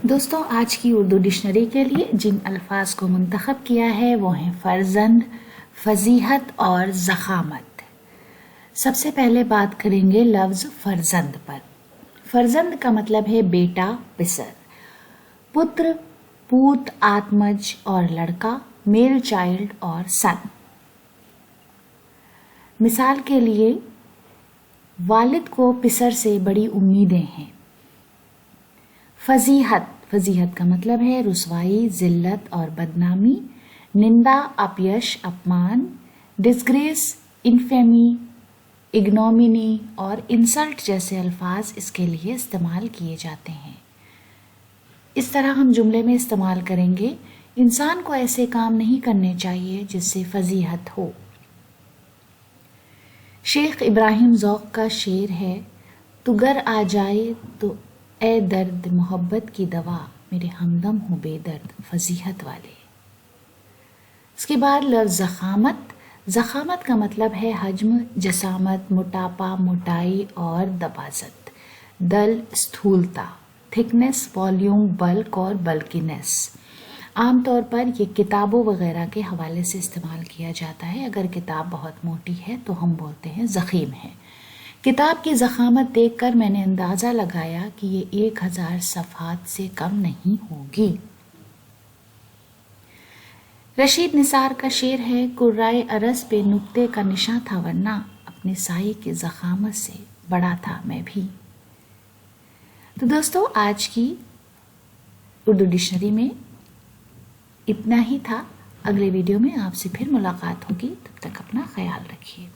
دوستوں، آج کی اردو ڈکشنری کے لیے جن الفاظ کو منتخب کیا ہے وہ ہیں فرزند، فضیحت اور ضخامت۔ سب سے پہلے بات کریں گے لفظ فرزند پر۔ فرزند کا مطلب ہے بیٹا، پسر۔ پتر، پوت، آتمج اور لڑکا، میل چائلڈ اور سن۔ مثال کے لیے والد کو پسر سے بڑی امیدیں ہیں۔ فضیحت کا مطلب ہے رسوائی، ذلت اور بدنامی، نندا، اپیش، اپمان، ڈسگریس، انفیمی، اگنومینی اور انسلٹ جیسے الفاظ اس کے لیے استعمال کیے جاتے ہیں۔ اس طرح ہم جملے میں استعمال کریں گے، انسان کو ایسے کام نہیں کرنے چاہیے جس سے فضیحت ہو۔ شیخ ابراہیم ذوق کا شعر ہے، تو گر آ جائے تو اے درد محبت کی دوا، میرے ہمدم ہو بے درد فضیحت والے۔ اس کے بعد لفظ ضخامت کا مطلب ہے حجم، جسامت، موٹاپا، موٹائی اور دباست، دل، استھولتا، تھکنیس، والیوم، بلک اور بلکینس۔ عام طور پر یہ کتابوں وغیرہ کے حوالے سے استعمال کیا جاتا ہے۔ اگر کتاب بہت موٹی ہے تو ہم بولتے ہیں ضخیم ہے۔ کتاب کی ضخامت دیکھ کر میں نے اندازہ لگایا کہ یہ 1000 صفحات سے کم نہیں ہوگی۔ رشید نثار کا شعر ہے، قرائے ارس پہ نقطے کا نشاں تھا ورنہ اپنے سائے کی ضخامت سے بڑا تھا میں بھی۔ تو دوستو، آج کی اردو ڈکشنری میں اتنا ہی تھا۔ اگلے ویڈیو میں آپ سے پھر ملاقات ہوگی، تب تک اپنا خیال رکھیے۔